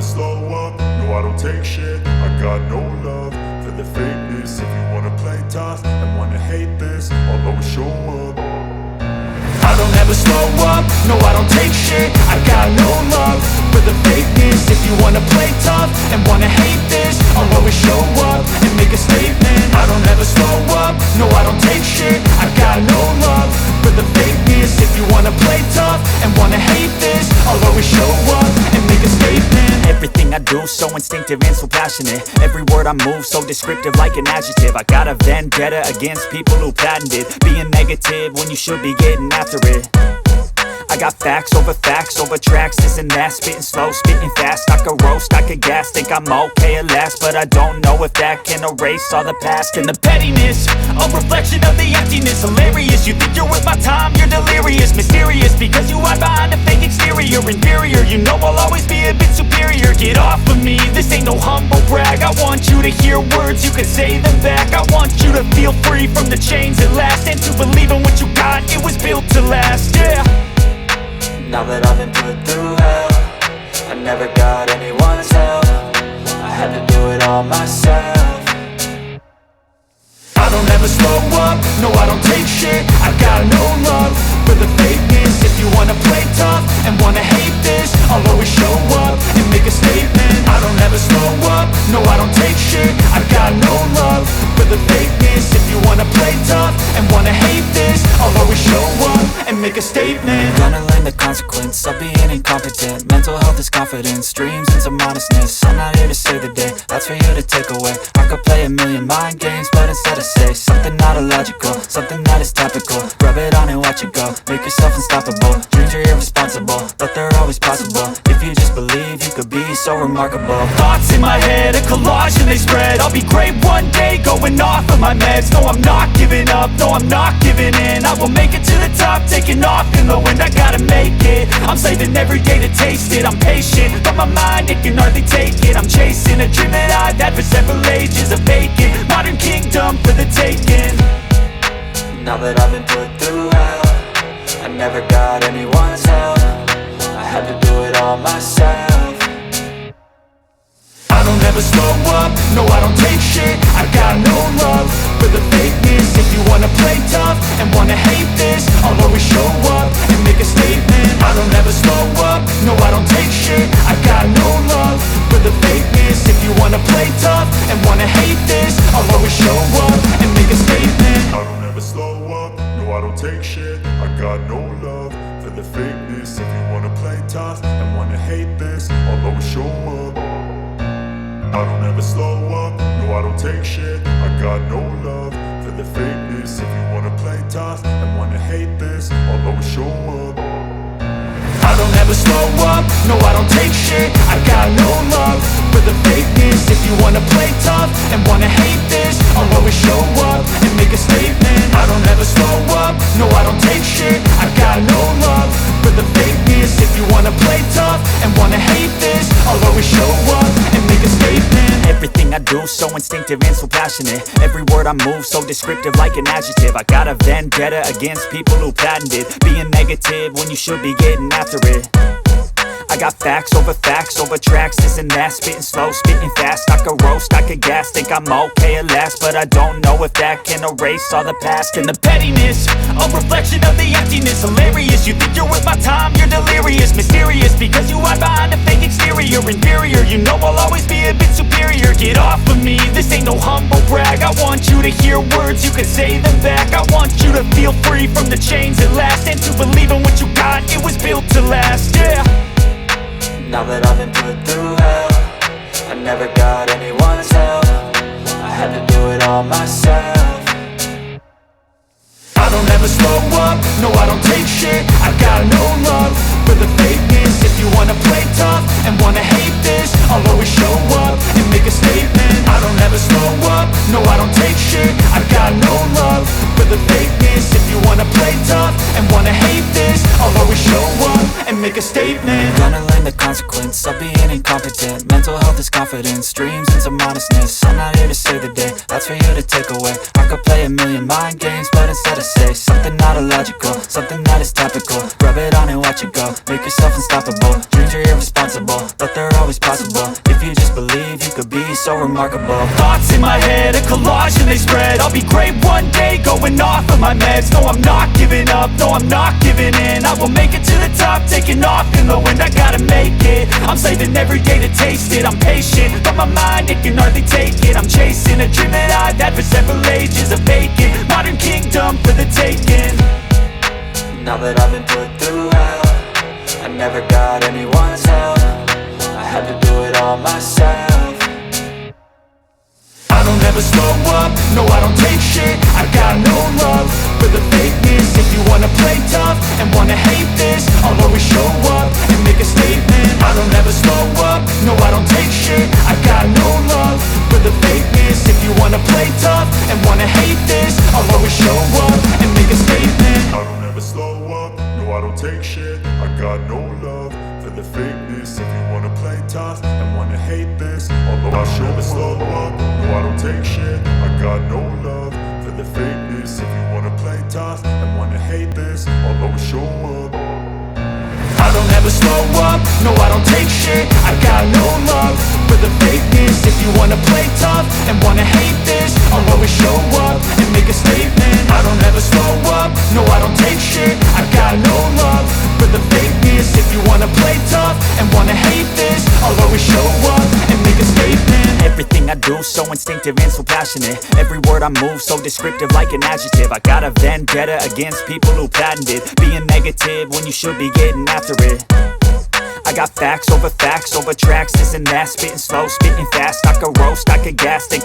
slow up, no I don't take shit. I got no love for the fakeness. If you wanna play tough and wanna hate this, I'll always show up. I don't ever slow up, no I don't take shit. I got no love for the fakeness. If you wanna play tough and wanna hate this, I'll always show up and make a statement. I don't ever slow up, no I don't take shit. I got no love for the fakeness. If you wanna play tough and wanna hate this, I'll always show up and make a statement. Everything I do so instinctive and so passionate. Every word I move so descriptive like an adjective. I got a vendetta against people who patented being negative when you should be getting after it. I got facts over tracks, this and that. Spitting slow, spitting fast. I could roast, I could gas. Think I'm okay at last, but I don't know if that can erase all the past. And the pettiness, a reflection of the emptiness. Hilarious, you think you're worth my time, you're delirious. Mysterious, because you hide behind a fake exterior. Inferior, you know I'll always be a bit superior. Get off of me, this ain't no humble brag. I want you to hear words, you can say them back. I want you to feel free from the chains at last, and to believe in what you got, it was built to last, yeah. Now that I've been put through hell, I never got anyone's help. I had to do it all myself. I don't ever slow up, no I don't take shit. I got no love for the fakeness. If you wanna play tough and wanna hate this, I'll always show up and make a statement. I don't ever slow up, no I don't take shit. I got no love for the fakeness. If you wanna play tough and wanna hate this, I'll always show up and make a statement. Gonna learn the consequence of being incompetent. Mental health is confidence, dreams and some honestness. I'm not here to save the day, that's for you to take away. I could play a million mind games, but instead I say something not illogical, something that is topical. Rub it on and watch it go, make yourself unstoppable. Dreams are irresponsible, but they're always possible. If you just believe, you could be so remarkable. Thoughts in my head, a collage and they spread. I'll be great one day, going off of my meds. No, I'm not giving up, no, I'm not giving in. I will make it to the top, taking off in the wind. I gotta make it, I'm saving every day to taste it. I'm patient, but my mind, it can hardly take it. I'm chasing a dream that I've had for several ages. A vacant, modern kingdom for the taking. Now that I've been put through hell, I never got anyone's help. I had to do it all myself. I don't ever slow up, no I don't take shit. I got no love for the fakeness. If you wanna play tough and wanna hate this, I'll always show up and make a statement. I don't ever slow up, no I don't take shit. I got no love for the fakeness. If you wanna play tough and wanna hate this, I'll always show up and make a statement. I don't ever slow up, no I don't take shit. I got no love for the fakeness. If you wanna play tough and wanna hate this, I'll always show up. I don't ever slow up, no I don't take shit. I got no love for the fakeness. If you wanna play tough and wanna hate this, I'll always show up. I don't ever slow up, no I don't take shit. I got no love for the fakeness. If you wanna play tough and wanna hate this, I'll always show up and make a statement. I don't ever slow up, no I don't take shit. I got no love for the fakeness. If you wanna play tough and wanna hate this, I'll always show up and make a statement. Everything I do so instinctive and so passionate. Every word I move so descriptive like an adjective. I got a vendetta against people who patented being negative when you should be getting after it. I got facts over tracks, this and that. Spitting slow, spitting fast. I could roast, I could gas. Think I'm okay at last, but I don't know if that can erase all the past. And the pettiness, a reflection of the emptiness. Hilarious, you think you're worth my time, you're delirious. Mysterious, because you hide behind a fake exterior. Inferior, you know I'll always be a bit superior. Get off of me, this ain't no humble brag. I want you to hear words, you can say them back. I want you to feel free from the chains at last, and to believe in what you got, it was built to last, yeah. Now that I've been put through hell, I never got anyone's help. I had to do it all myself. I don't ever slow up, no I don't take shit. I got no love for the fakeness. If you wanna play tough and wanna hate this, I'll always show up and make a statement. I don't ever slow up, no I don't take shit. I got no love for the fakeness. If you wanna play tough and wanna hate this, I'll always show up and make a statement. Gonna learn the consequence of being incompetent. Mental health is this confidence, dreams and some honestness. I'm not here to save the day, that's for you to take away. I could play a million mind games, but instead I say something not illogical, something that is topical. Rub it on and watch it go, make yourself unstoppable. Dreams are irresponsible, but they're always possible. If you just believe, you could be so remarkable. Thoughts in my head, a collage and they spread. I'll be great one day, going off of my meds. No, I'm not giving up, no, I'm not giving in. I will make it to the top, taking off in the wind. I gotta make it, I'm saving every day to taste it. I'm patient, but my mind, it can hardly take it. I'm chasing a dream that I've had for several ages. A vacant, modern kingdom for the taking. Now that I've been put through hell, I never got anyone's help. I had to do it all myself. I don't ever slow up, no I don't take shit. I got no love for the fakeness. If you wanna play tough and wanna hate this, I'll always show up and make a statement. I don't ever slow up, no I don't take shit. I got no love for the fakeness. If you wanna play tough and wanna hate this, I'll always show up and make a statement. I don't ever slow up, no I don't take shit. I got no love for the fakeness. If you wanna play tough and wanna hate this, although I show never slow up, no I don't take shit. I got no love for the fakeness. If you wanna play tough and wanna hate this, I'll always show up. I don't ever slow up, no I don't take shit. I got no love for the fakeness. If you wanna play tough and wanna hate this, I'll always show up and make a statement. I don't ever slow up, no I don't take shit. I got no love for the fakeness. If you wanna play tough and wanna hate this, I'll always show up and make a statement. Everything I do so instinctive and so passionate. Every word I move so descriptive like an adjective. I got a vendetta against people who patented being negative when you should be getting after it. I got facts over tracks, this and that. Spitting slow, spitting fast, I could roast, I could gas. Think I